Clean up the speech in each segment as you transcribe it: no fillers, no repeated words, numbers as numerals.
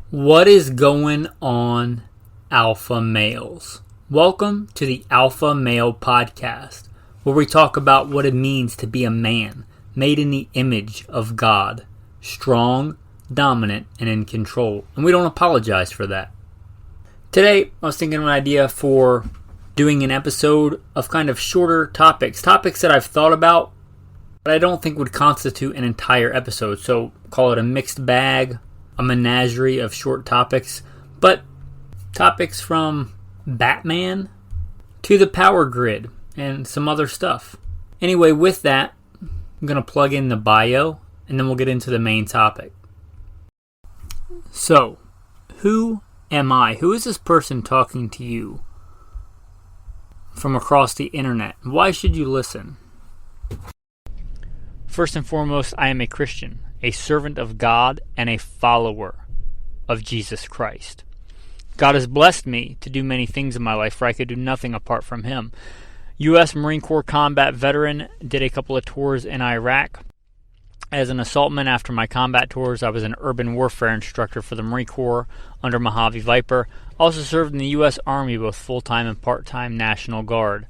What is going on, alpha males? Welcome to the Alpha Male Podcast, where we talk about what it means to be a man made in the image of God, strong, dominant, and in control. And we don't apologize for that. Today, I was thinking of an idea for doing an episode of kind of shorter topics that I've thought about, but I don't think would constitute an entire episode. So call it a mixed bag, a menagerie of short topics, but topics from Batman to the power grid and some other stuff. Anyway, with that, I'm going to plug in the bio and then we'll get into the main topic. So, who am I? Who is this person talking to you from across the internet? Why should you listen? First and foremost, I am a Christian, a servant of God, and a follower of Jesus Christ. God has blessed me to do many things in my life, for I could do nothing apart from Him. U.S. Marine Corps combat veteran, did a couple of tours in Iraq. As an assaultman after my combat tours, I was an urban warfare instructor for the Marine Corps under Mojave Viper. Also served in the U.S. Army, both full-time and part-time National Guard.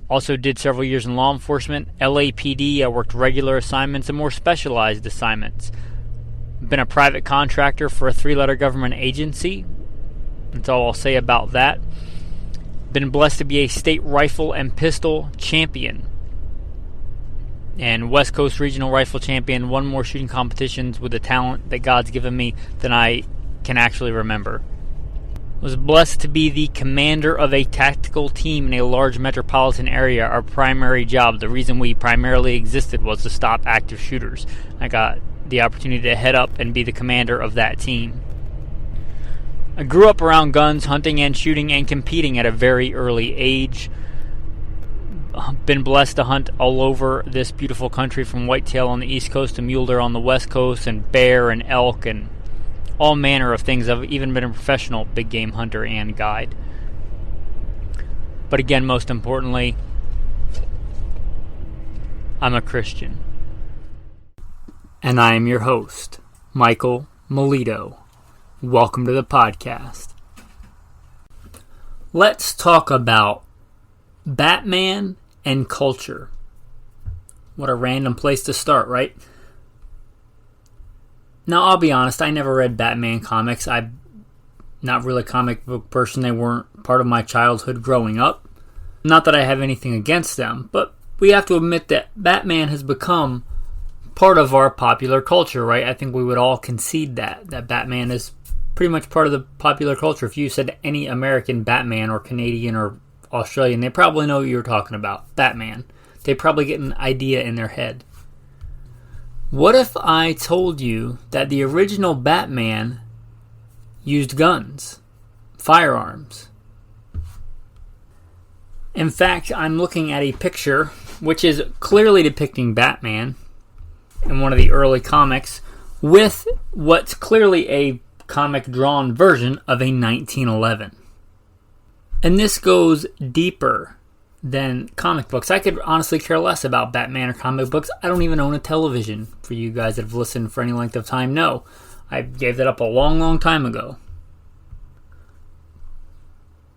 Also did several years in law enforcement, LAPD. I worked regular assignments and more specialized assignments. Been a private contractor for a 3-letter government agency. That's all I'll say about that. Been blessed to be a state rifle and pistol champion. And West Coast Regional Rifle Champion. Won more shooting competitions with the talent that God's given me than I can actually remember. Was blessed to be the commander of a tactical team in a large metropolitan area. Our primary job, the reason we primarily existed, was to stop active shooters. I got the opportunity to head up and be the commander of that team. I grew up around guns, hunting and shooting and competing at a very early age. Been blessed to hunt all over this beautiful country, from whitetail on the East Coast to mule deer on the West Coast, and bear and elk and all manner of things. I've even been a professional big game hunter and guide. But again, most importantly, I'm a Christian. And I am your host, Michael Melito. Welcome to the podcast. Let's talk about Batman and culture. What a random place to start, right? Now, I'll be honest, I never read Batman comics. I'm not really a comic book person. They weren't part of my childhood growing up. Not that I have anything against them, but we have to admit that Batman has become part of our popular culture, right? I think we would all concede that Batman is pretty much part of the popular culture. If you said any American Batman or Canadian or Australian, they probably know what you're talking about. Batman. They probably get an idea in their head. What if I told you that the original Batman used guns, firearms? In fact, I'm looking at a picture which is clearly depicting Batman in one of the early comics with what's clearly a comic drawn version of a 1911. And this goes deeper than comic books. I could honestly care less about Batman or comic books. I don't even own a television. For you guys that have listened for any length of time, no. I gave that up a long, long time ago.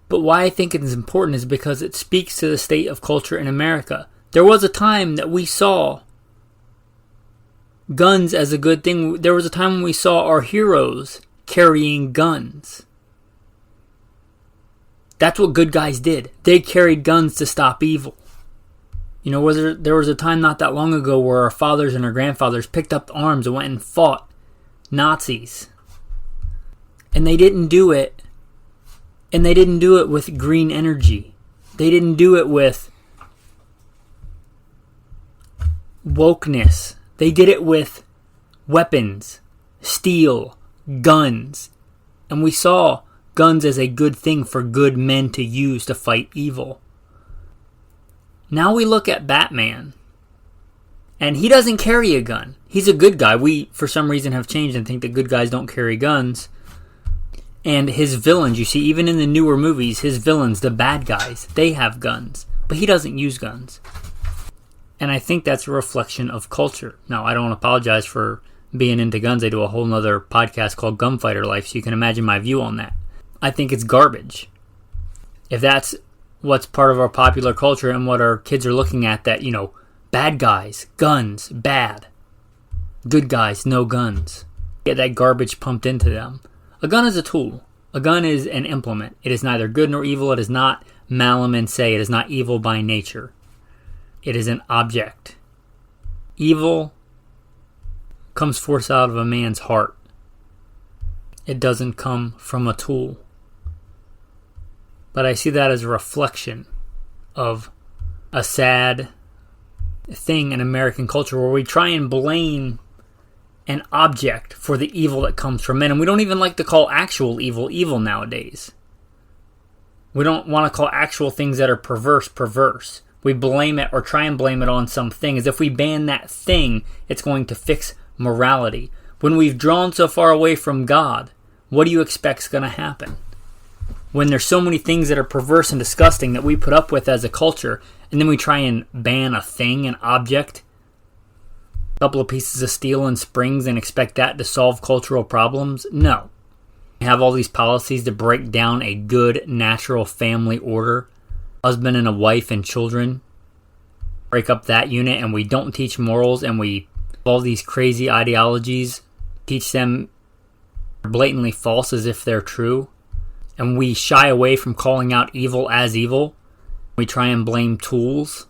But why I think it is important is because it speaks to the state of culture in America. There was a time that we saw guns as a good thing. There was a time when we saw our heroes carrying guns. That's what good guys did. They carried guns to stop evil. You know, there was a time not that long ago where our fathers and our grandfathers picked up arms and went and fought Nazis. And they didn't do it. And they didn't do it with green energy. They didn't do it with wokeness. They did it with weapons, steel, guns. And we saw guns as a good thing for good men to use to fight evil. Now we look at Batman, and he doesn't carry a gun. He's a good guy. We, for some reason, have changed and think that good guys don't carry guns. And his villains, you see, even in the newer movies, his villains, the bad guys, they have guns. But he doesn't use guns. And I think that's a reflection of culture. Now, I don't apologize for being into guns, I do a whole nother podcast called Gunfighter Life, so you can imagine my view on that. I think it's garbage. If that's what's part of our popular culture and what our kids are looking at, that, bad guys, guns, bad. Good guys, no guns. Get that garbage pumped into them. A gun is a tool. A gun is an implement. It is neither good nor evil. It is not malum in se. It is not evil by nature. It is an object. Evil comes forth out of a man's heart. It doesn't come from a tool. But I see that as a reflection of a sad thing in American culture where we try and blame an object for the evil that comes from men. And we don't even like to call actual evil nowadays. We don't want to call actual things that are perverse. We blame it or try and blame it on something as if we ban that thing, it's going to fix morality. When we've drawn so far away from God, what do you expect is going to happen? When there's so many things that are perverse and disgusting that we put up with as a culture, and then we try and ban a thing, an object, a couple of pieces of steel and springs, and expect that to solve cultural problems? No. We have all these policies to break down a good, natural family order. Husband and a wife and children. Break up that unit, and we don't teach morals, and we have all these crazy ideologies. Teach them blatantly false as if they're true. And we shy away from calling out evil as evil. We try and blame tools.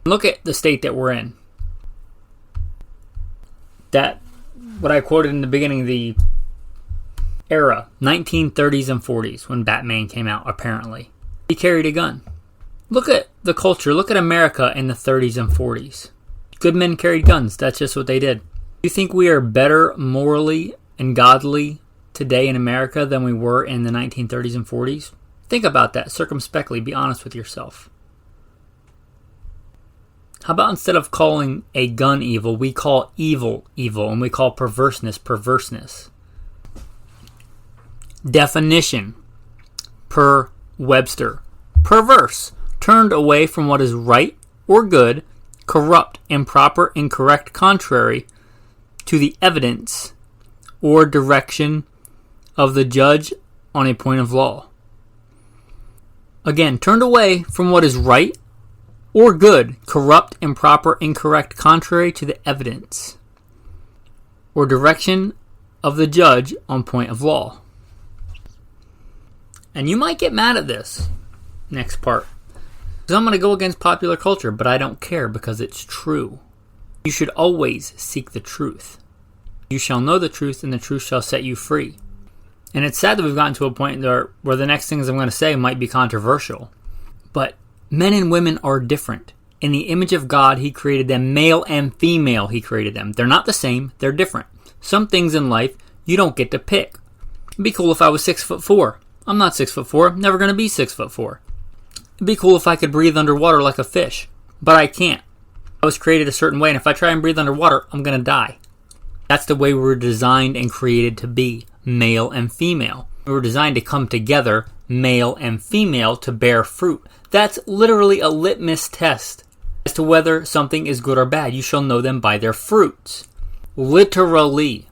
Look at the state that we're in. That, what I quoted in the beginning, the era, 1930s and 40s, when Batman came out, apparently. He carried a gun. Look at the culture. Look at America in the 30s and 40s. Good men carried guns. That's just what they did. Do you think we are better morally and godly today in America than we were in the 1930s and 40s? Think about that circumspectly. Be honest with yourself. How about instead of calling a gun evil, we call evil, and we call perverseness. Definition per Webster. Perverse, turned away from what is right or good, corrupt, improper, incorrect, contrary to the evidence or direction of the judge on a point of law. Again, turned away from what is right or good, corrupt, improper, incorrect, contrary to the evidence or direction of the judge on point of law. And you might get mad at this next part, because I'm going to go against popular culture, but I don't care because it's true. You should always seek the truth. You shall know the truth, and the truth shall set you free. And it's sad that we've gotten to a point where the next things I'm going to say might be controversial. But men and women are different. In the image of God, He created them, male and female, He created them. They're not the same, they're different. Some things in life you don't get to pick. It'd be cool if I was 6'4". I'm not 6'4", never going to be 6'4". It'd be cool if I could breathe underwater like a fish, but I can't. I was created a certain way, and if I try and breathe underwater, I'm going to die. That's the way we were designed and created to be, male and female. We were designed to come together, male and female, to bear fruit. That's literally a litmus test as to whether something is good or bad. You shall know them by their fruits. Literally,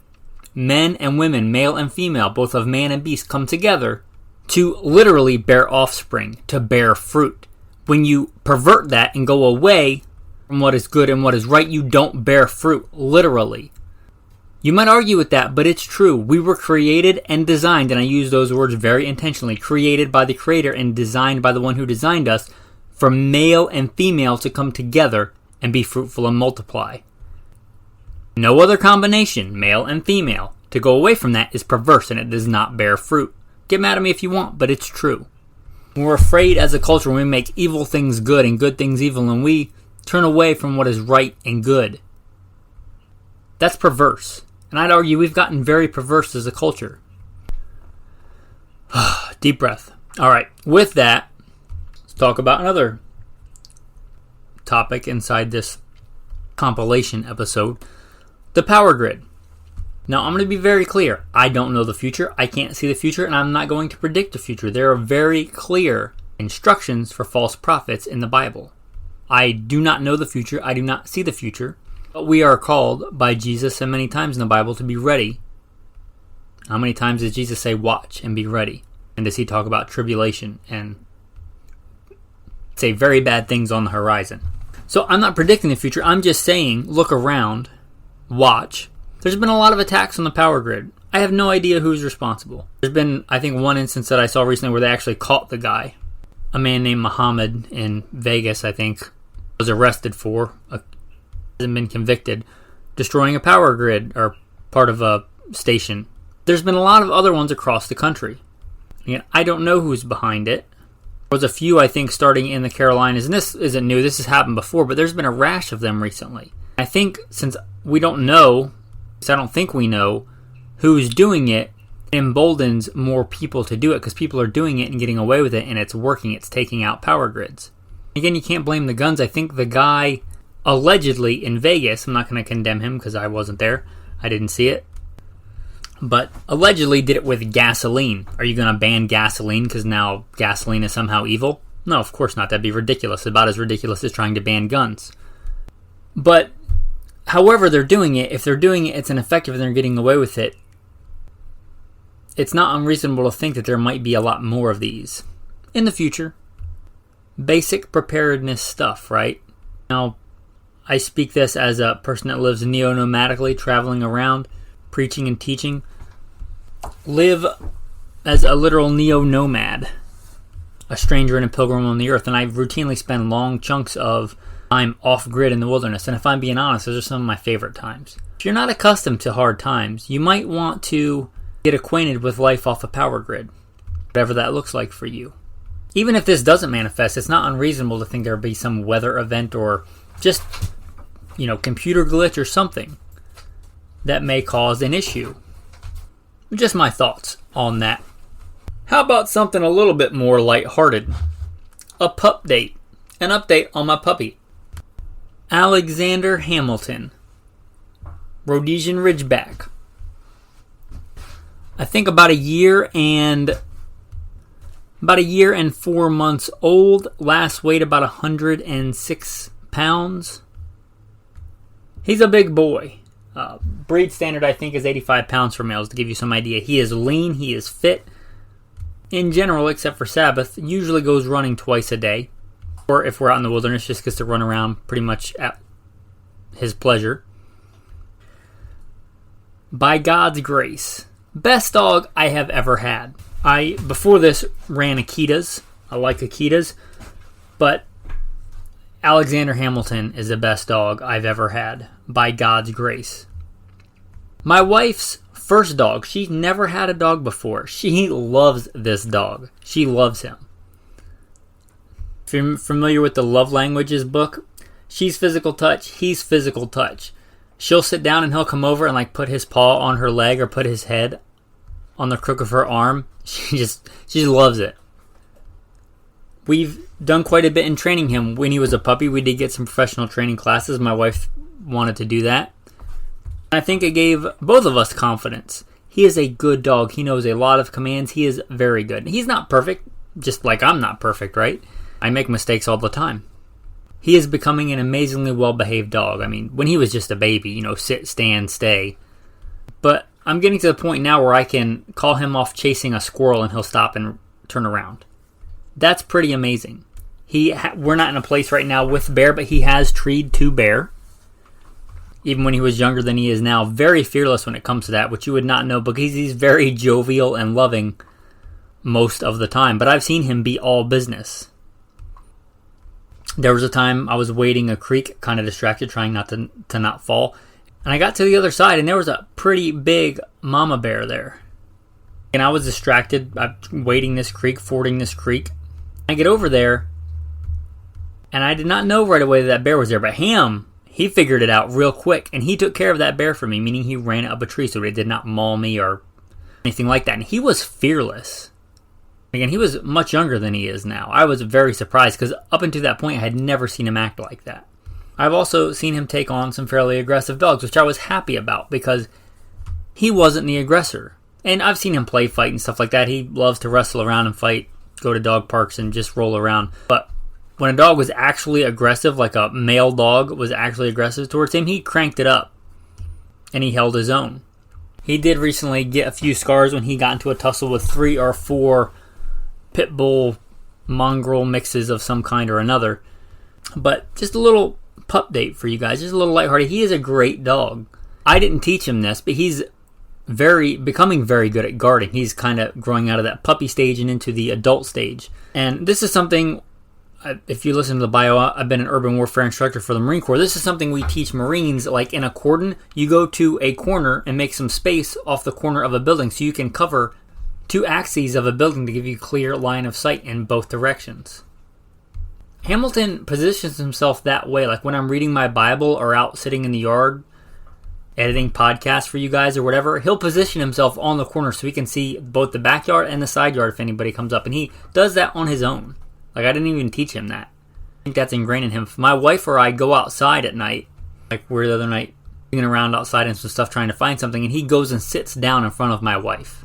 men and women, male and female, both of man and beast, come together to literally bear offspring, to bear fruit. When you pervert that and go away from what is good and what is right, you don't bear fruit, literally. You might argue with that, but it's true. We were created and designed, and I use those words very intentionally, created by the Creator and designed by the one who designed us, for male and female to come together and be fruitful and multiply. No other combination, male and female, to go away from that is perverse and it does not bear fruit. Get mad at me if you want, but it's true. We're afraid as a culture when we make evil things good and good things evil, and we turn away from what is right and good. That's perverse. And I'd argue we've gotten very perverse as a culture. Deep breath. All right, with that, let's talk about another topic inside this compilation episode, the power grid. Now, I'm going to be very clear. I don't know the future. I can't see the future, and I'm not going to predict the future. There are very clear instructions for false prophets in the Bible. I do not know the future. I do not see the future. But we are called by Jesus and many times in the Bible to be ready. How many times does Jesus say, watch and be ready? And does he talk about tribulation and say very bad things on the horizon? So I'm not predicting the future. I'm just saying, look around, watch. There's been a lot of attacks on the power grid. I have no idea who's responsible. There's been, I think, one instance that I saw recently where they actually caught the guy. A man named Muhammad in Vegas, I think, was arrested for, hasn't been convicted, destroying a power grid or part of a station. There's been a lot of other ones across the country. Again, I don't know who's behind it. There was a few, I think, starting in the Carolinas, and this isn't new, this has happened before, but there's been a rash of them recently. I think since we don't know, I don't think we know who's doing it, it emboldens more people to do it because people are doing it and getting away with it, and it's working. It's taking out power grids. Again, you can't blame the guns. I think the guy allegedly in Vegas, I'm not going to condemn him because I wasn't there. I didn't see it. But allegedly did it with gasoline. Are you going to ban gasoline because now gasoline is somehow evil? No, of course not. That'd be ridiculous. About as ridiculous as trying to ban guns. But however they're doing it, if they're doing it, it's ineffective and they're getting away with it, it's not unreasonable to think that there might be a lot more of these in the future. Basic preparedness stuff, right? Now, I speak this as a person that lives neo-nomadically, traveling around, preaching and teaching. Live as a literal neo-nomad, a stranger and a pilgrim on the earth, and I routinely spend long chunks of time off-grid in the wilderness, and if I'm being honest, those are some of my favorite times. If you're not accustomed to hard times, you might want to get acquainted with life off a power grid, whatever that looks like for you. Even if this doesn't manifest, it's not unreasonable to think there'll be some weather event or just, computer glitch or something that may cause an issue. Just my thoughts on that. How about something a little bit more lighthearted? A pup date. An update on my puppy. Alexander Hamilton. Rhodesian Ridgeback. I think about a year and 4 months old. Last weighed about 106 pounds. He's a big boy. Breed standard, I think, is 85 pounds for males, to give you some idea. He is lean, he is fit. In general, except for Sabbath, usually goes running twice a day. Or if we're out in the wilderness, just gets to run around pretty much at his pleasure. By God's grace, best dog I have ever had. I, before this, ran Akitas. I like Akitas. But Alexander Hamilton is the best dog I've ever had, by God's grace. My wife's first dog, she's never had a dog before. She loves this dog. She loves him. If you're familiar with the Love Languages book, she's physical touch, he's physical touch. She'll sit down and he'll come over and put his paw on her leg or put his head on the crook of her arm. She loves it. We've done quite a bit in training him. When he was a puppy, we did get some professional training classes. My wife wanted to do that. And I think it gave both of us confidence. He is a good dog. He knows a lot of commands. He is very good. He's not perfect, just like I'm not perfect, right? I make mistakes all the time. He is becoming an amazingly well-behaved dog. I mean, when he was just a baby, sit, stand, stay. But I'm getting to the point now where I can call him off chasing a squirrel and he'll stop and turn around. That's pretty amazing. We're not in a place right now with Bear, but he has treed to Bear. Even when he was younger than he is now. Very fearless when it comes to that, which you would not know because he's very jovial and loving most of the time. But I've seen him be all business. There was a time I was wading a creek, kind of distracted, trying not to not fall. And I got to the other side, and there was a pretty big mama bear there. And I was distracted. I'm wading this creek, fording this creek. I get over there, and I did not know right away that bear was there. But he figured it out real quick, and he took care of that bear for me, meaning he ran it up a tree so it did not maul me or anything like that. And he was fearless. Again, he was much younger than he is now. I was very surprised because up until that point, I had never seen him act like that. I've also seen him take on some fairly aggressive dogs, which I was happy about because he wasn't the aggressor. And I've seen him play fight and stuff like that. He loves to wrestle around and fight, go to dog parks and just roll around. But when a dog was actually aggressive, like a male dog was actually aggressive towards him, he cranked it up and he held his own. He did recently get a few scars when he got into a tussle with 3 or 4 pit bull mongrel mixes of some kind or another. But just a little pup date for you guys, just a little lighthearted. He is a great dog. I didn't teach him this, but he's becoming very good at guarding. He's kind of growing out of that puppy stage and into the adult stage. And this is something, if you listen to the bio, I've been an urban warfare instructor for the Marine Corps. This is something we teach Marines, like in a cordon. You go to a corner and make some space off the corner of a building so you can cover 2 axes of a building to give you clear line of sight in both directions. Hamilton positions himself that way. Like when I'm reading my Bible or out sitting in the yard editing podcasts for you guys or whatever, he'll position himself on the corner so he can see both the backyard and the side yard if anybody comes up. And he does that on his own. Like I didn't even teach him that. I think that's ingrained in him. If my wife or I go outside at night, like we're the other night digging around outside and some stuff trying to find something, and he goes and sits down in front of my wife.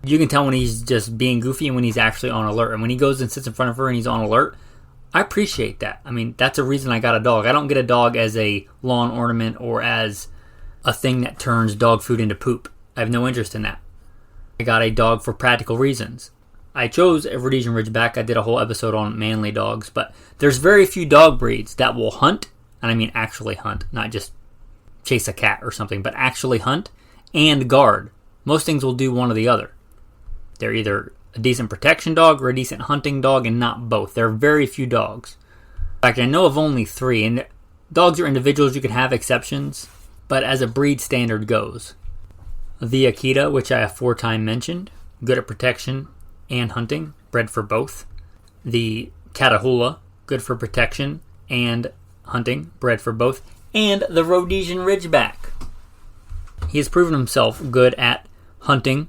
You can tell when he's just being goofy and when he's actually on alert. And when he goes and sits in front of her and he's on alert, I appreciate that. I mean, that's a reason I got a dog. I don't get a dog as a lawn ornament or as a thing that turns dog food into poop. I have no interest in that. I got a dog for practical reasons. I chose a Rhodesian Ridgeback. I did a whole episode on manly dogs, but there's very few dog breeds that will hunt, and I mean actually hunt, not just chase a cat or something, but actually hunt and guard. Most things will do one or the other. They're either a decent protection dog or a decent hunting dog, and not both. There are very few dogs. In fact, I know of only 3, and dogs are individuals. You can have exceptions, but as a breed standard goes, the Akita, which I aforetime mentioned, good at protection and hunting, bred for both. The Catahoula, good for protection and hunting, bred for both. And the Rhodesian Ridgeback. He has proven himself good at hunting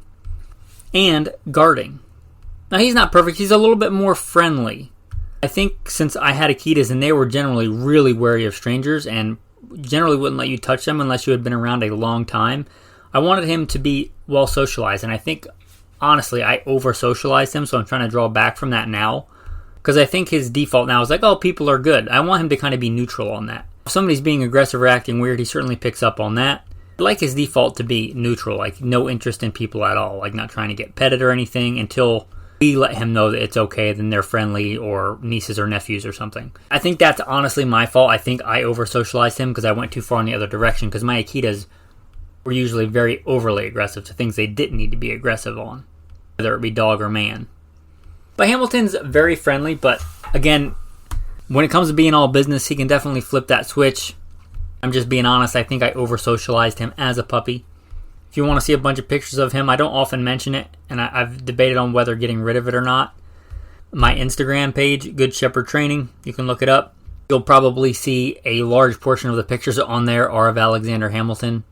and guarding. Now, he's not perfect. He's a little bit more friendly. I think since I had Akitas and they were generally really wary of strangers and generally wouldn't let you touch them unless you had been around a long time, I wanted him to be well socialized. And I think, honestly, I over-socialized him, so I'm trying to draw back from that now. Because I think his default now is like, oh, people are good. I want him to kind of be neutral on that. If somebody's being aggressive or acting weird, he certainly picks up on that. I like his default to be neutral, like no interest in people at all, like not trying to get petted or anything until we let him know that it's okay, then they're friendly or nieces or nephews or something. I think that's honestly my fault. I think I over-socialized him because I went too far in the other direction because my Akitas were usually very overly aggressive to things they didn't need to be aggressive on, whether it be dog or man. But Hamilton's very friendly, but again, when it comes to being all business, he can definitely flip that switch. I'm just being honest, I think I over-socialized him as a puppy. If you want to see a bunch of pictures of him, I don't often mention it, and I've debated on whether getting rid of it or not. My Instagram page, Good Shepherd Training, you can look it up. You'll probably see a large portion of the pictures on there are of Alexander Hamilton,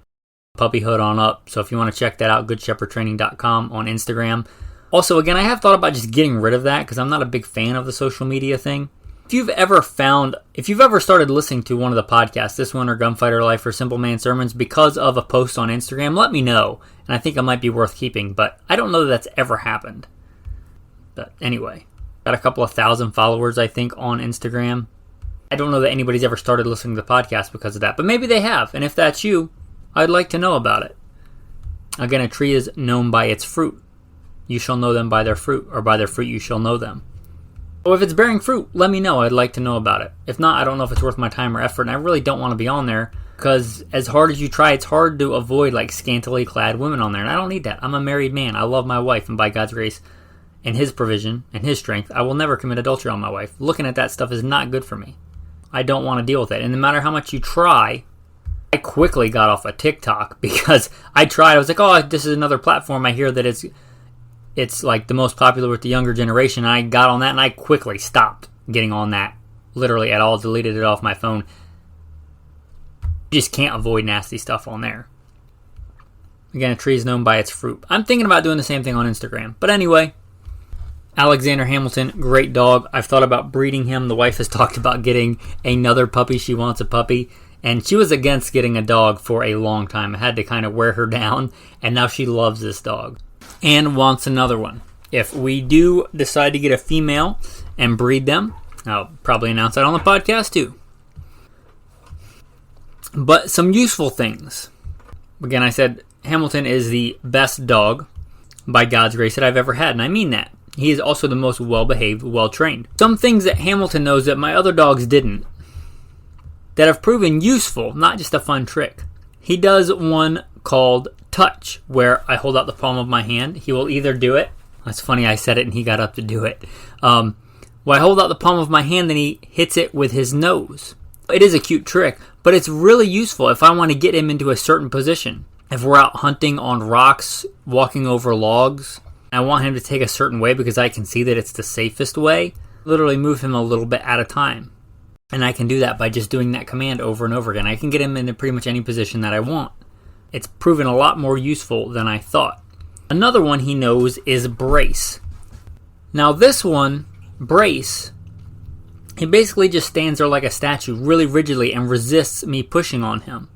puppyhood on up. So if you want to check that out, goodshepherdtraining.com on Instagram. Also, again, I have thought about just getting rid of that because I'm not a big fan of the social media thing. If you've ever started listening to one of the podcasts, this one or Gunfighter Life or Simple Man Sermons, because of a post on Instagram, let me know. And I think it might be worth keeping, but I don't know that that's ever happened. But anyway, got a couple of thousand followers, I think, on Instagram. I don't know that anybody's ever started listening to the podcast because of that, but maybe they have. And if that's you, I'd like to know about it. Again, a tree is known by its fruit. You shall know them by their fruit, or by their fruit you shall know them. So if it's bearing fruit, let me know. I'd like to know about it. If not, I don't know if it's worth my time or effort, and I really don't want to be on there, because as hard as you try, it's hard to avoid like scantily clad women on there, and I don't need that. I'm a married man. I love my wife, and by God's grace and His provision and His strength, I will never commit adultery on my wife. Looking at that stuff is not good for me. I don't want to deal with it, and no matter how much you try, I quickly got off of TikTok because I tried. I was like, oh, this is another platform. I hear that it's like the most popular with the younger generation. I got on that and I quickly stopped getting on that literally at all, deleted it off my phone. You just can't avoid nasty stuff on there. Again, a tree is known by its fruit. I'm thinking about doing the same thing on Instagram. But anyway, Alexander Hamilton, great dog. I've thought about breeding him. The wife has talked about getting another puppy. She wants a puppy. And she was against getting a dog for a long time. I had to kind of wear her down. And now she loves this dog and wants another one. If we do decide to get a female and breed them, I'll probably announce that on the podcast too. But some useful things. Again, I said Hamilton is the best dog, by God's grace, that I've ever had, and I mean that. He is also the most well-behaved, well-trained. Some things that Hamilton knows that my other dogs didn't, that have proven useful, not just a fun trick. He does one called touch, where I hold out the palm of my hand. He will either do it. That's funny, I said it and he got up to do it. Well, I hold out the palm of my hand and he hits it with his nose. It is a cute trick, but it's really useful if I want to get him into a certain position. If we're out hunting on rocks, walking over logs, I want him to take a certain way because I can see that it's the safest way. Literally move him a little bit at a time. And I can do that by just doing that command over and over again. I can get him into pretty much any position that I want. It's proven a lot more useful than I thought. Another one he knows is brace. Now this one, brace, he basically just stands there like a statue, really rigidly, and resists me pushing on him.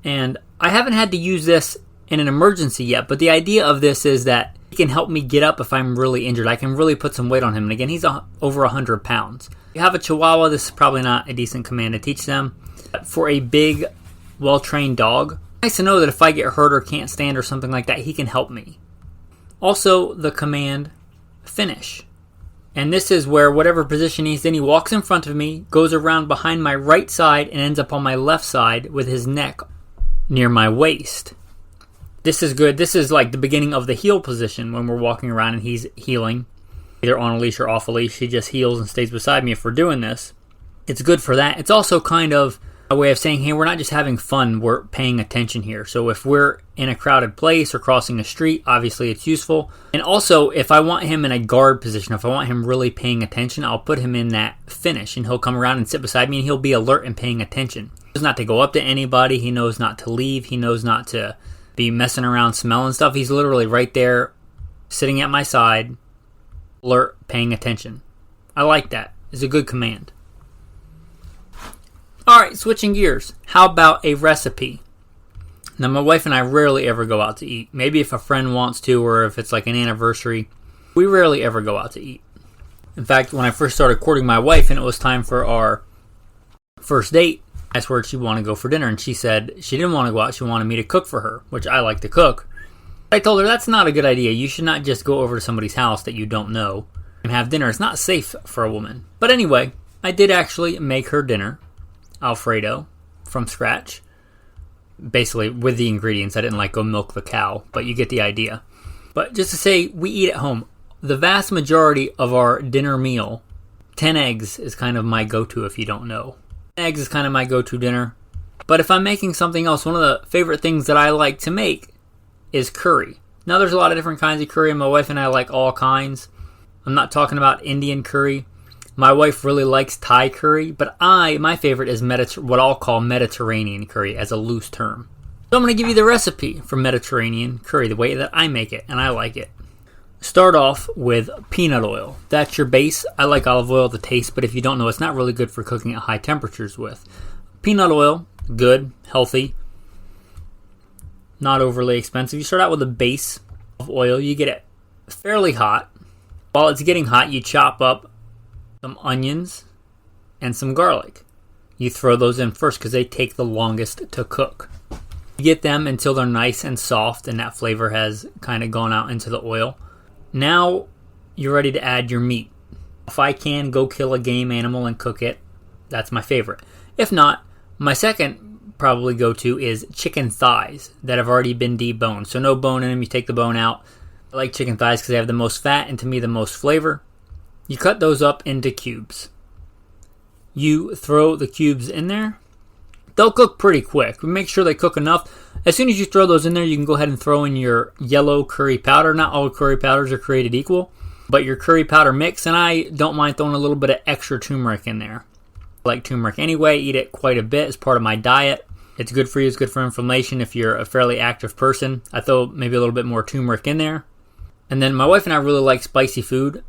And I haven't had to use this in an emergency yet, but the idea of this is that he can help me get up if I'm really injured. I can really put some weight on him. And again, he's over 100 pounds. If you have a Chihuahua, this is probably not a decent command to teach them. But for a big, well-trained dog, nice to know that if I get hurt or can't stand or something like that, he can help me. Also, the command finish. And this is where whatever position he's in, he walks in front of me, goes around behind my right side, and ends up on my left side with his neck near my waist. This is good. This is like the beginning of the heel position when we're walking around and he's heeling. Either on a leash or off a leash. He just heels and stays beside me if we're doing this. It's good for that. It's also kind of a way of saying, hey, we're not just having fun, we're paying attention here. So if we're in a crowded place or crossing a street, obviously it's useful. And also, if I want him in a guard position, if I want him really paying attention, I'll put him in that finish and he'll come around and sit beside me and he'll be alert and paying attention. He knows not to go up to anybody. He knows not to leave. He knows not to be messing around smelling stuff. He's literally right there sitting at my side, alert, paying attention. I like that. It's a good command. Alright, switching gears. How about a recipe? Now, my wife and I rarely ever go out to eat. Maybe if a friend wants to or if it's like an anniversary. We rarely ever go out to eat. In fact, when I first started courting my wife and it was time for our first date, I asked where she'd want to go for dinner, and she said she didn't want to go out. She wanted me to cook for her, which I like to cook. I told her that's not a good idea. You should not just go over to somebody's house that you don't know and have dinner. It's not safe for a woman. But anyway, I did actually make her dinner, Alfredo, from scratch. Basically, with the ingredients. I didn't like go milk the cow, but you get the idea. But just to say, we eat at home. The vast majority of our dinner meal, 10 eggs is kind of my go-to if you don't know. Eggs is kind of my go-to dinner. But if I'm making something else, one of the favorite things that I like to make is curry. Now, there's a lot of different kinds of curry, and my wife and I like all kinds. I'm not talking about Indian curry. My wife really likes Thai curry, but my favorite is what I'll call Mediterranean curry as a loose term. So I'm going to give you the recipe for Mediterranean curry, the way that I make it, and I like it. Start off with peanut oil. That's your base. I like olive oil to taste, but if you don't know, it's not really good for cooking at high temperatures with. Peanut oil, good, healthy, not overly expensive. You start out with a base of oil. You get it fairly hot. While it's getting hot, you chop up some onions and some garlic. You throw those in first because they take the longest to cook. You get them until they're nice and soft and that flavor has kind of gone out into the oil. Now you're ready to add your meat. If I can, go kill a game animal and cook it. That's my favorite. If not, my second probably go-to is chicken thighs that have already been deboned. So no bone in them. You take the bone out. I like chicken thighs because they have the most fat and to me the most flavor. You cut those up into cubes. You throw the cubes in there. They'll cook pretty quick. Make sure they cook enough. As soon as you throw those in there, you can go ahead and throw in your yellow curry powder. Not all curry powders are created equal, but your curry powder mix, and I don't mind throwing a little bit of extra turmeric in there. I like turmeric anyway. Eat it quite a bit as part of my diet. It's good for you. It's good for inflammation if you're a fairly active person. I throw maybe a little bit more turmeric in there. And then my wife and I really like spicy food.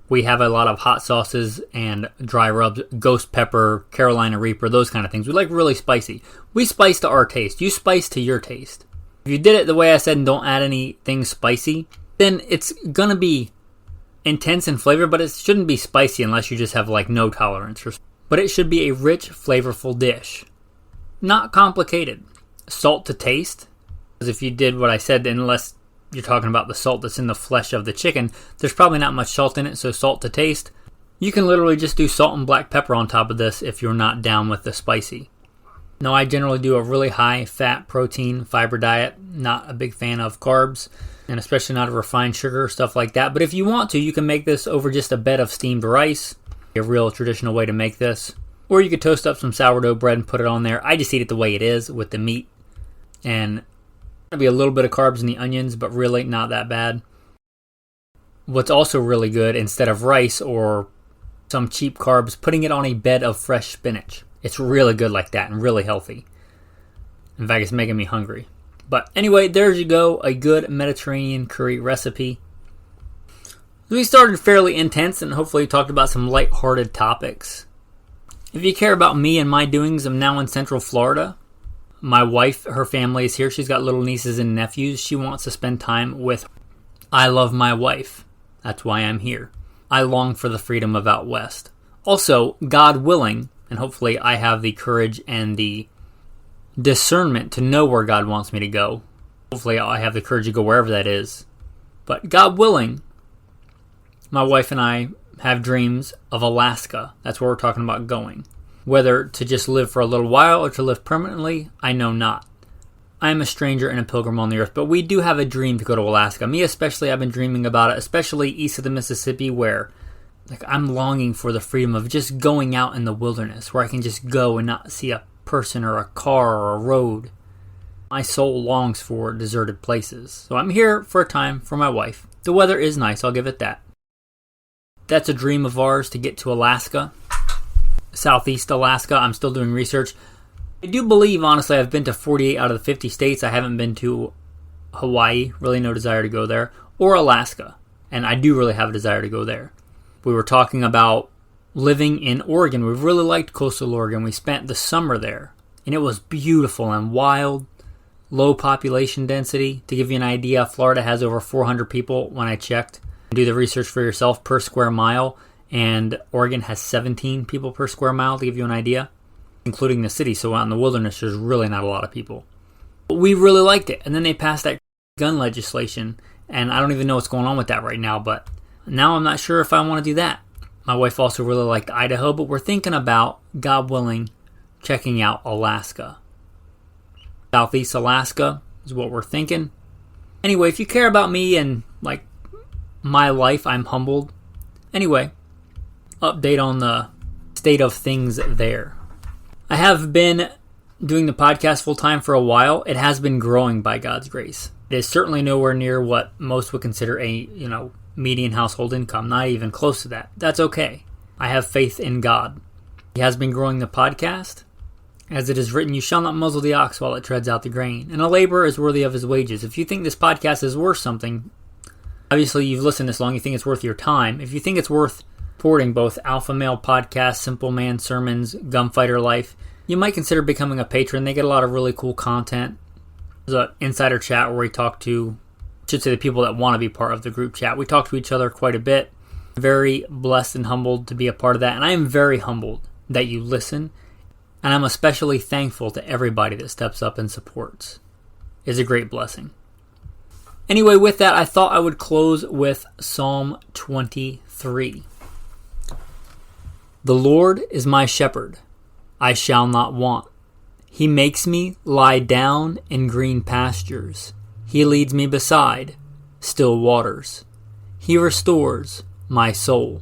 We have a lot of hot sauces and dry rubs, ghost pepper, Carolina Reaper, those kind of things. We like really spicy. We spice to our taste. You spice to your taste. If you did it the way I said and don't add anything spicy, then it's going to be intense in flavor, but it shouldn't be spicy unless you just have like no tolerance. But it should be a rich, flavorful dish. Not complicated. Salt to taste. Because if you did what I said, unless you're talking about the salt that's in the flesh of the chicken, there's probably not much salt in it, so salt to taste. You can literally just do salt and black pepper on top of this if you're not down with the spicy. Now, I generally do a really high fat, protein, fiber diet. Not a big fan of carbs, and especially not of refined sugar, stuff like that. But if you want to, you can make this over just a bed of steamed rice. A real traditional way to make this. Or you could toast up some sourdough bread and put it on there. I just eat it the way it is with the meat. And there'll be a little bit of carbs in the onions, but really not that bad. What's also really good, instead of rice or some cheap carbs, putting it on a bed of fresh spinach. It's really good like that and really healthy. In fact, it's making me hungry. But anyway, there you go. A good Mediterranean curry recipe. We started fairly intense and hopefully talked about some light-hearted topics. If you care about me and my doings, I'm now in Central Florida. My wife, her family is here. She's got little nieces and nephews. She wants to spend time with. I love my wife. That's why I'm here. I long for the freedom of out west. Also, God willing, and hopefully I have the courage and the discernment to know where God wants me to go. Hopefully I have the courage to go wherever that is. But God willing, my wife and I have dreams of Alaska. That's where we're talking about going. Whether to just live for a little while or to live permanently, I know not. I am a stranger and a pilgrim on the earth, but we do have a dream to go to Alaska. Me especially, I've been dreaming about it, especially east of the Mississippi, where I'm longing for the freedom of just going out in the wilderness, where I can just go and not see a person or a car or a road. My soul longs for deserted places. So I'm here for a time for my wife. The weather is nice, I'll give it that. That's a dream of ours, to get to Alaska. Southeast Alaska. I'm still doing research. I do believe, honestly, I've been to 48 out of the 50 states. I haven't been to Hawaii. Really no desire to go there. Or Alaska. And I do really have a desire to go there. We were talking about living in Oregon. We really liked coastal Oregon. We spent the summer there. And it was beautiful and wild. Low population density. To give you an idea, Florida has over 400 people when I checked. Do the research for yourself per square mile. And Oregon has 17 people per square mile, to give you an idea, including the city. So out in the wilderness, there's really not a lot of people. But we really liked it. And then they passed that gun legislation. And I don't even know what's going on with that right now. But now I'm not sure if I want to do that. My wife also really liked Idaho. But we're thinking about, God willing, checking out Alaska. Southeast Alaska is what we're thinking. Anyway, if you care about me and my life, I'm humbled. Anyway, update on the state of things there. I have been doing the podcast full time for a while. It has been growing by God's grace. It is certainly nowhere near what most would consider a, median household income. Not even close to that. That's okay. I have faith in God. He has been growing the podcast. As it is written, you shall not muzzle the ox while it treads out the grain. And a laborer is worthy of his wages. If you think this podcast is worth something, obviously you've listened this long, you think it's worth your time. If you think it's worth supporting both Alpha Male Podcast, Simple Man Sermons, Gunfighter Life, you might consider becoming a patron. They get a lot of really cool content. There's an insider chat where we talk to, the people that want to be part of the group chat. We talk to each other quite a bit. Very blessed and humbled to be a part of that. And I am very humbled that you listen. And I'm especially thankful to everybody that steps up and supports. It's a great blessing. Anyway, with that, I thought I would close with Psalm 23. The Lord is my shepherd. I shall not want. He makes me lie down in green pastures. He leads me beside still waters. He restores my soul.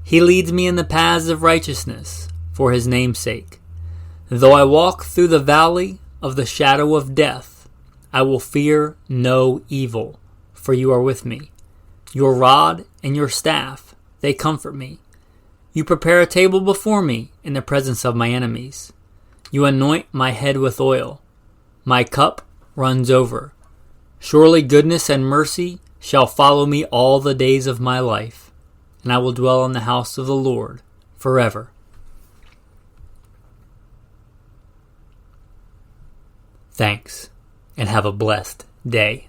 He leads me in the paths of righteousness for his name's sake. Though I walk through the valley of the shadow of death, I will fear no evil, for you are with me. Your rod and your staff, they comfort me. You prepare a table before me in the presence of my enemies. You anoint my head with oil. My cup runs over. Surely goodness and mercy shall follow me all the days of my life, and I will dwell in the house of the Lord forever. Thanks, and have a blessed day.